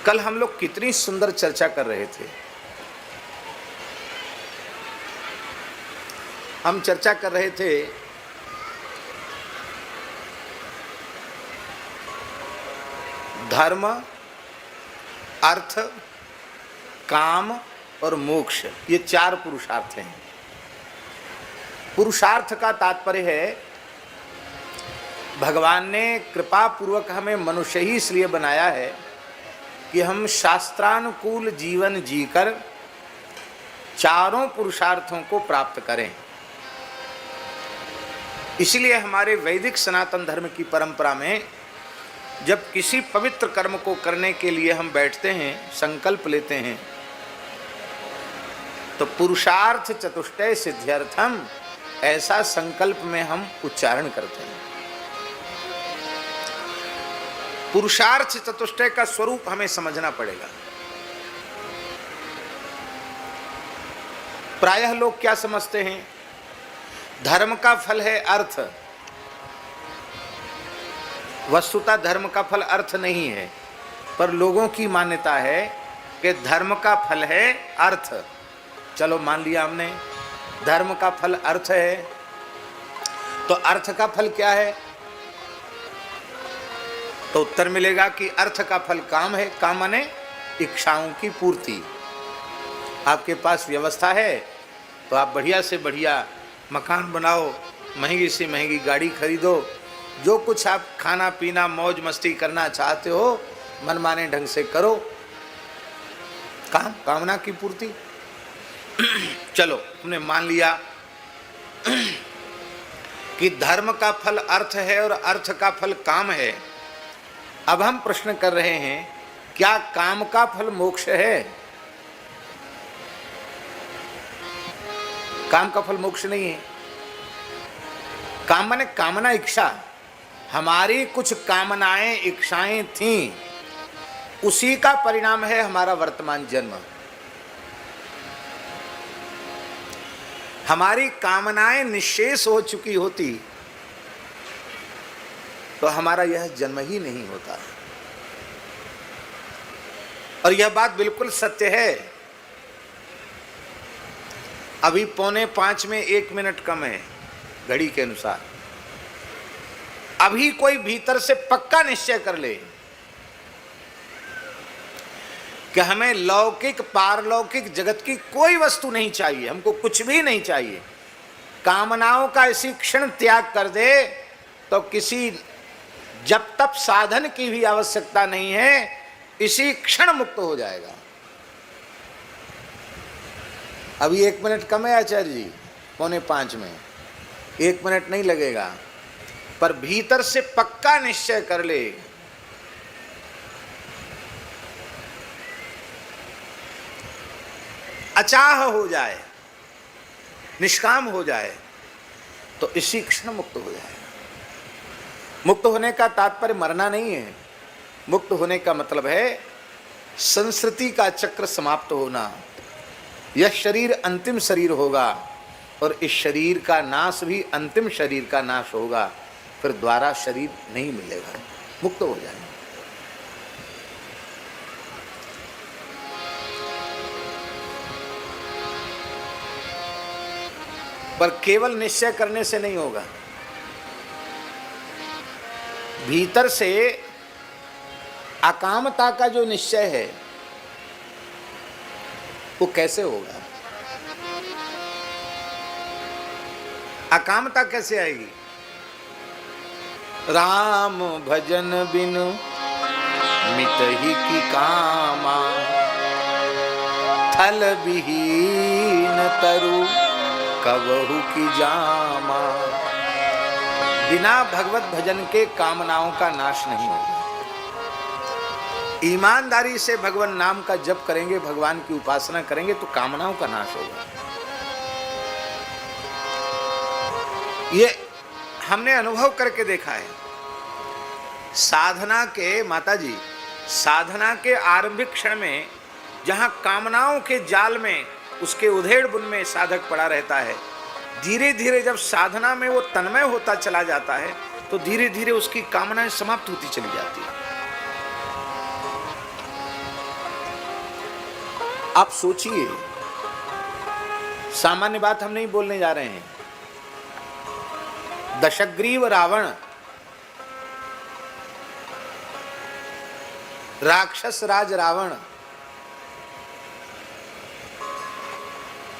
कल हम लोग कितनी सुंदर चर्चा कर रहे थे। हम चर्चा कर रहे थे धर्म, अर्थ, काम और मोक्ष, ये चार पुरुषार्थ हैं। पुरुषार्थ का तात्पर्य है भगवान ने कृपा पूर्वक हमें मनुष्य ही इसलिए बनाया है कि हम शास्त्रानुकूल जीवन जीकर चारों पुरुषार्थों को प्राप्त करें। इसलिए हमारे वैदिक सनातन धर्म की परंपरा में जब किसी पवित्र कर्म को करने के लिए हम बैठते हैं, संकल्प लेते हैं, तो पुरुषार्थ चतुष्टय सिद्ध्यर्थम ऐसा संकल्प में हम उच्चारण करते हैं। पुरुषार्थ चतुष्टय का स्वरूप हमें समझना पड़ेगा। प्रायः लोग क्या समझते हैं, धर्म का फल है अर्थ। वस्तुतः धर्म का फल अर्थ नहीं है, पर लोगों की मान्यता है कि धर्म का फल है अर्थ। चलो मान लिया हमने, धर्म का फल अर्थ है, तो अर्थ का फल क्या है? तो उत्तर मिलेगा कि अर्थ का फल काम है। काम माने इच्छाओं की पूर्ति। आपके पास व्यवस्था है तो आप बढ़िया से बढ़िया मकान बनाओ, महंगी से महंगी गाड़ी खरीदो, जो कुछ आप खाना पीना मौज मस्ती करना चाहते हो मनमाने ढंग से करो। काम, कामना की पूर्ति। चलो हमने मान लिया कि धर्म का फल अर्थ है और अर्थ का फल काम है। अब हम प्रश्न कर रहे हैं, क्या काम का फल मोक्ष है? काम का फल मोक्ष नहीं है। काम माने कामना, इच्छा। हमारी कुछ कामनाएं, इच्छाएं थीं, उसी का परिणाम है हमारा वर्तमान जन्म। हमारी कामनाएं निश्शेष हो चुकी होती तो हमारा यह जन्म ही नहीं होता। और यह बात बिल्कुल सत्य है। अभी 4:45 में 1 मिनट कम है घड़ी के अनुसार। अभी कोई भीतर से पक्का निश्चय कर ले कि हमें लौकिक पारलौकिक जगत की कोई वस्तु नहीं चाहिए, हमको कुछ भी नहीं चाहिए। कामनाओं का इसी क्षण त्याग कर दे तो किसी जब तक साधन की भी आवश्यकता नहीं है, इसी क्षण मुक्त हो जाएगा। अभी 1 मिनट कम है आचार्य जी, 4:45 में 1 मिनट नहीं लगेगा, पर भीतर से पक्का निश्चय कर ले अचाह हो जाए, निष्काम हो जाए, तो इसी क्षण मुक्त हो जाएगा। मुक्त होने का तात्पर्य मरना नहीं है। मुक्त होने का मतलब है संस्कृति का चक्र समाप्त होना। यह शरीर अंतिम शरीर होगा और इस शरीर का नाश भी अंतिम शरीर का नाश होगा, फिर दोबारा शरीर नहीं मिलेगा। मुक्त हो जाएगा। पर केवल निश्चय करने से नहीं होगा। भीतर से अकामता का जो निश्चय है वो कैसे होगा? अकामता कैसे आएगी? राम भजन बिनु मिटहि की कामा, थल विहीन तरु कबहु की जामा। बिना भगवत भजन के कामनाओं का नाश नहीं होगा। ईमानदारी से भगवान नाम का जप करेंगे, भगवान की उपासना करेंगे तो कामनाओं का नाश होगा। ये हमने अनुभव करके देखा है। साधना के, माता जी, साधना के आरंभिक क्षण में जहां कामनाओं के जाल में, उसके उधेड़ बुन में साधक पड़ा रहता है, धीरे धीरे जब साधना में वो तन्मय होता चला जाता है तो धीरे धीरे उसकी कामनाएं समाप्त होती चली जाती है। आप सोचिए, सामान्य बात हम नहीं बोलने जा रहे हैं। दशग्रीव रावण, राक्षस राज रावण,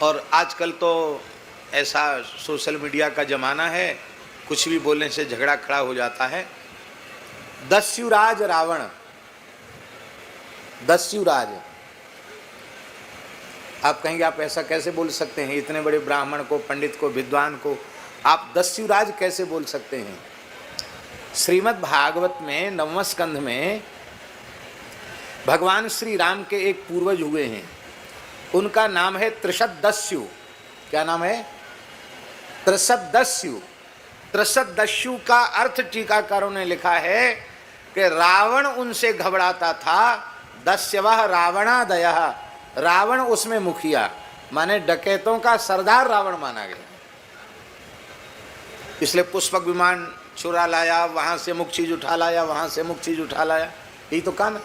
और आजकल तो ऐसा सोशल मीडिया का जमाना है, कुछ भी बोलने से झगड़ा खड़ा हो जाता है। दस्युराज रावण, दस्युराज, आप कहेंगे आप ऐसा कैसे बोल सकते हैं? इतने बड़े ब्राह्मण को, पंडित को, विद्वान को आप दस्युराज कैसे बोल सकते हैं? श्रीमद् भागवत में 9वें स्कंध में भगवान श्री राम के एक पूर्वज हुए हैं, उनका नाम है त्रिशतदस्यु। क्या नाम है? त्रिशतदस्यु। त्रिशतदस्यु का अर्थ टीकाकारों ने लिखा है कि रावण उनसे घबराता था, दस्यवः रावणादयः, रावण उसमें मुखिया, माने डकैतों का सरदार रावण माना गया। इसलिए पुष्पक विमान चुरा लाया, वहां से मुख चीज उठा लाया, वहां से मुख चीज उठा लाया, यही तो काम है।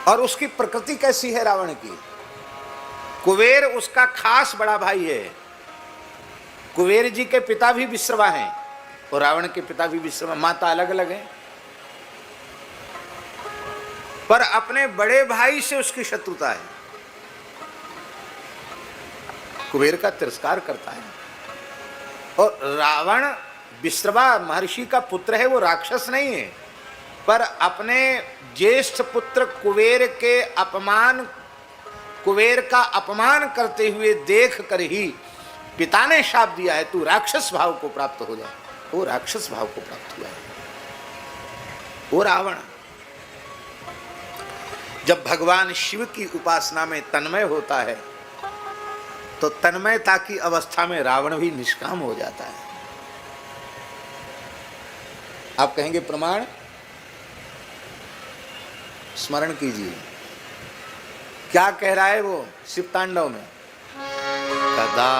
और उसकी प्रकृति कैसी है रावण की? कुबेर उसका खास बड़ा भाई है। कुबेर जी के पिता भी विश्रवा हैं और रावण के पिता भी विश्रवा, माता अलग अलग है, पर अपने बड़े भाई से उसकी शत्रुता है। कुबेर का तिरस्कार करता है। और रावण विश्रवा महर्षि का पुत्र है, वो राक्षस नहीं है, पर अपने ज्येष्ठ पुत्र कुबेर का अपमान करते हुए देख कर ही पिता ने शाप दिया है, तू राक्षस भाव को प्राप्त हो जा। वो राक्षस भाव को प्राप्त हुआ है वो रावण। जब भगवान शिव की उपासना में तन्मय होता है तो तन्मयता की अवस्था में रावण भी निष्काम हो जाता है। आप कहेंगे प्रमाण? स्मरण कीजिए क्या कह रहा है वो शिव तांडव में। कदा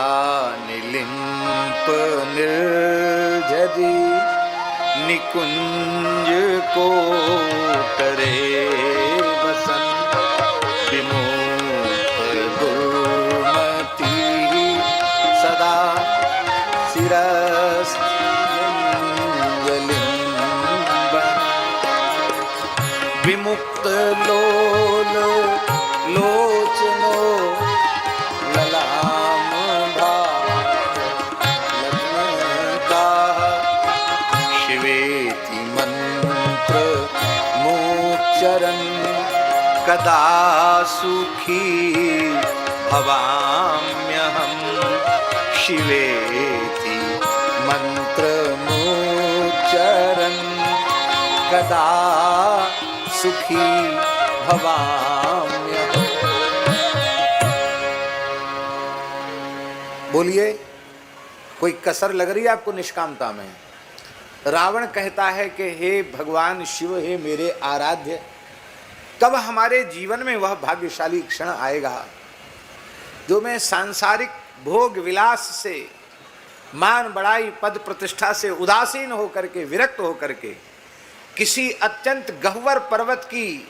निलिंप निर्झरी निकुंज को करे बसन, विमुक्त दुर्मति सदा शिरस विमुक्त लोल लोचनो ललाम का शिवेति मंत्र मोचरन कदा सुखी भवाम्यहम, शिवेति मंत्र मोचरन कदा सुखी भवाम्य। बोलिए, कोई कसर लग रही है आपको निष्कामता में? रावण कहता है कि हे भगवान शिव, हे मेरे आराध्य, कब हमारे जीवन में वह भाग्यशाली क्षण आएगा जो मैं सांसारिक भोग विलास से, मान बड़ाई, पद प्रतिष्ठा से उदासीन होकर के, विरक्त होकर के किसी अत्यंत गह्वर पर्वत की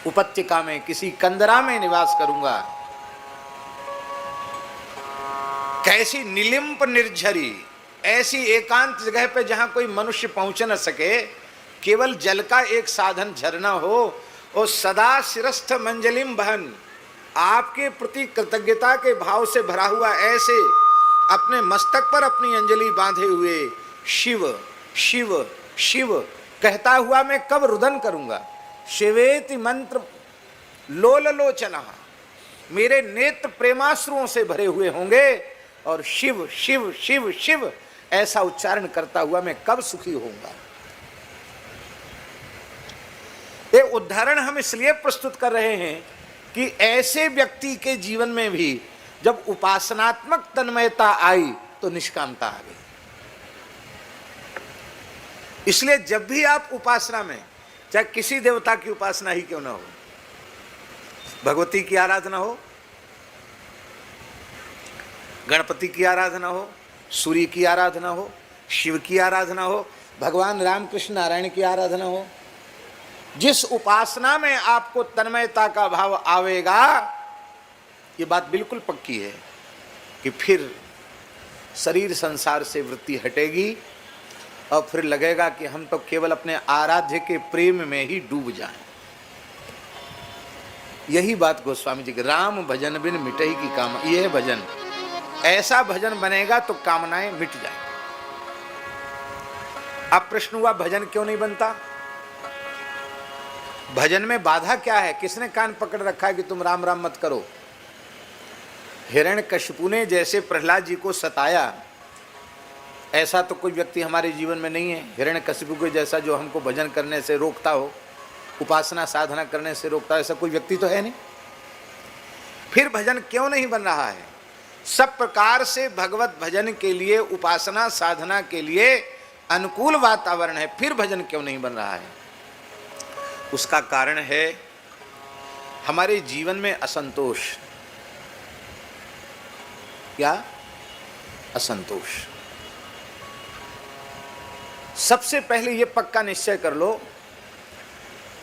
उपत्यका में, किसी कंदरा में निवास करूंगा। कैसी निलिंप निर्झरी, ऐसी एकांत जगह पे जहां कोई मनुष्य पहुंच न सके, केवल जल का एक साधन झरना हो, और सदा शिरस्थ मंजलिम बहन, आपके प्रति कृतज्ञता के भाव से भरा हुआ ऐसे अपने मस्तक पर अपनी अंजलि बांधे हुए शिव शिव शिव कहता हुआ मैं कब रुदन करूंगा। शिवेति मंत्र लोल लोचना, मेरे नेत्र प्रेमाश्रुओं से भरे हुए होंगे, और शिव शिव शिव शिव ऐसा उच्चारण करता हुआ मैं कब सुखी होऊंगा। ये उदाहरण हम इसलिए प्रस्तुत कर रहे हैं कि ऐसे व्यक्ति के जीवन में भी जब उपासनात्मक तन्मयता आई तो निष्कामता आ गई। इसलिए जब भी आप उपासना में, चाहे किसी देवता की उपासना ही क्यों ना हो, भगवती की आराधना हो, गणपति की आराधना हो, सूर्य की आराधना हो, शिव की आराधना हो, भगवान रामकृष्ण नारायण की आराधना हो, जिस उपासना में आपको तन्मयता का भाव आवेगा, ये बात बिल्कुल पक्की है कि फिर शरीर संसार से वृत्ति हटेगी और फिर लगेगा कि हम तो केवल अपने आराध्य के प्रेम में ही डूब जाएं। यही बात गोस्वामी जी के राम भजन बिन मिटई की काम, यह भजन, ऐसा भजन बनेगा तो कामनाएं मिट जाएं। अब प्रश्न हुआ भजन क्यों नहीं बनता? भजन में बाधा क्या है? किसने कान पकड़ रखा है कि तुम राम राम मत करो? हिरण्यकशिपु ने जैसे प्रहलाद जी को सताया, ऐसा तो कोई व्यक्ति हमारे जीवन में नहीं है हिरण्यकशिपु के जैसा, जो हमको भजन करने से रोकता हो, उपासना साधना करने से रोकता हो, ऐसा कोई व्यक्ति तो है नहीं। फिर भजन क्यों नहीं बन रहा है? सब प्रकार से भगवत भजन के लिए, उपासना साधना के लिए अनुकूल वातावरण है, फिर भजन क्यों नहीं बन रहा है? उसका कारण है हमारे जीवन में असंतोष। क्या? असंतोष। सबसे पहले यह पक्का निश्चय कर लो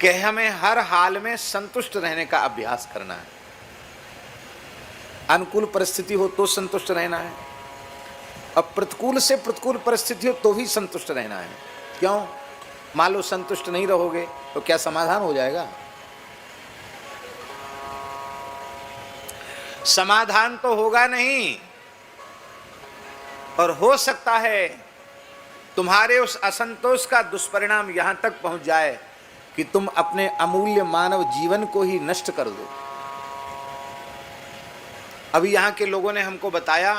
कि हमें हर हाल में संतुष्ट रहने का अभ्यास करना है। अनुकूल परिस्थिति हो तो संतुष्ट रहना है, अब प्रतिकूल से प्रतिकूल परिस्थिति हो तो भी संतुष्ट रहना है। क्यों? मान लो संतुष्ट नहीं रहोगे तो क्या समाधान हो जाएगा? समाधान तो होगा नहीं, और हो सकता है तुम्हारे उस असंतोष का दुष्परिणाम यहां तक पहुंच जाए कि तुम अपने अमूल्य मानव जीवन को ही नष्ट कर दो। अभी यहां के लोगों ने हमको बताया,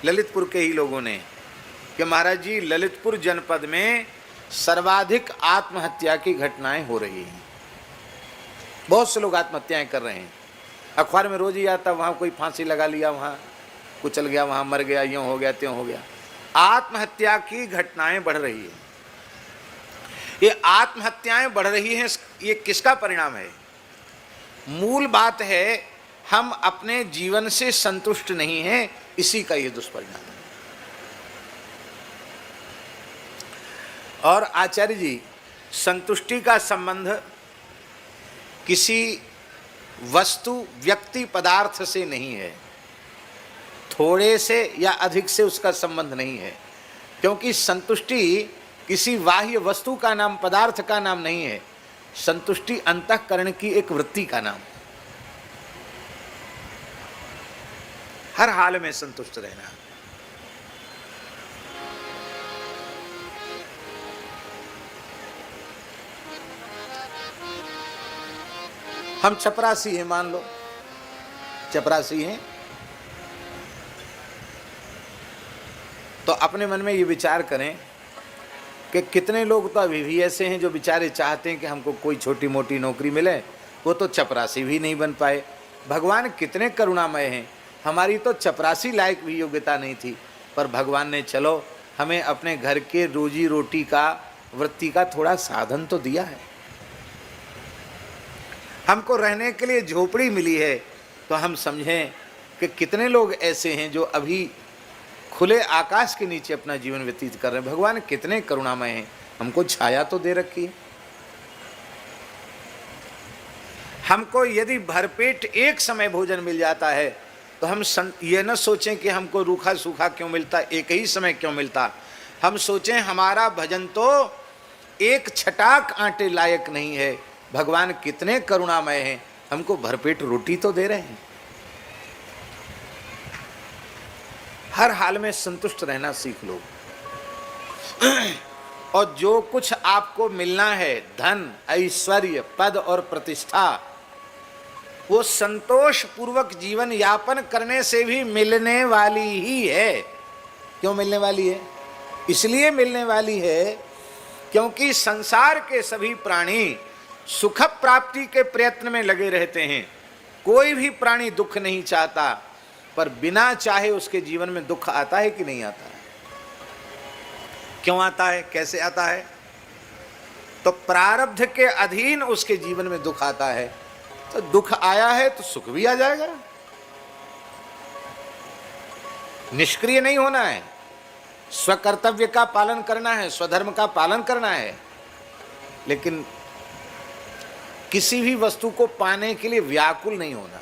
ललितपुर के ही लोगों ने, कि महाराज जी ललितपुर जनपद में सर्वाधिक आत्महत्या की घटनाएं हो रही हैं। बहुत से लोग आत्महत्याएं कर रहे हैं। अखबार में रोज ही आता, वहां कोई फांसी लगा लिया, वहां कुचल गया, वहां मर गया, यूं हो गया, त्यों हो गया। आत्महत्या की घटनाएं बढ़ रही है। ये आत्महत्याएं बढ़ रही हैं, ये किसका परिणाम है? मूल बात है हम अपने जीवन से संतुष्ट नहीं हैं, इसी का ये दुष्परिणाम है। और आचार्य जी, संतुष्टि का संबंध किसी वस्तु, व्यक्ति, पदार्थ से नहीं है, थोड़े से या अधिक से उसका संबंध नहीं है, क्योंकि संतुष्टि किसी बाह्य वस्तु का नाम, पदार्थ का नाम नहीं है। संतुष्टि अंतःकरण की एक वृत्ति का नाम। हर हाल में संतुष्ट रहना। हम चपरासी हैं, मान लो चपरासी हैं, तो अपने मन में ये विचार करें कि कितने लोग तो अभी भी ऐसे हैं जो बेचारे चाहते हैं कि हमको कोई छोटी मोटी नौकरी मिले, वो तो चपरासी भी नहीं बन पाए। भगवान कितने करुणामय हैं, हमारी तो चपरासी लायक भी योग्यता नहीं थी, पर भगवान ने चलो हमें अपने घर के रोजी रोटी का, वृत्ति का थोड़ा साधन तो दिया है। हमको रहने के लिए झोपड़ी मिली है, तो हम समझें कि कितने लोग ऐसे हैं जो अभी खुले आकाश के नीचे अपना जीवन व्यतीत कर रहे हैं। भगवान कितने करुणामय हैं, हमको छाया तो दे रखी है। हमको यदि भरपेट एक समय भोजन मिल जाता है तो हम ये न सोचें कि हमको रूखा सूखा क्यों मिलता, एक ही समय क्यों मिलता। हम सोचें हमारा भजन तो एक छटाक आटे लायक नहीं है, भगवान कितने करुणामय हैं, हमको भरपेट रोटी तो दे रहे हैं। हर हाल में संतुष्ट रहना सीख लो। और जो कुछ आपको मिलना है, धन, ऐश्वर्य, पद और प्रतिष्ठा, वो संतोष पूर्वक जीवन यापन करने से भी मिलने वाली ही है। क्यों मिलने वाली है? इसलिए मिलने वाली है क्योंकि संसार के सभी प्राणी सुख प्राप्ति के प्रयत्न में लगे रहते हैं। कोई भी प्राणी दुख नहीं चाहता, पर बिना चाहे उसके जीवन में दुख आता है कि नहीं आता है? क्यों आता है, कैसे आता है? तो प्रारब्ध के अधीन उसके जीवन में दुख आता है। तो दुख आया है तो सुख भी आ जाएगा। निष्क्रिय नहीं होना है। स्वकर्तव्य का पालन करना है, स्वधर्म का पालन करना है, लेकिन किसी भी वस्तु को पाने के लिए व्याकुल नहीं होना।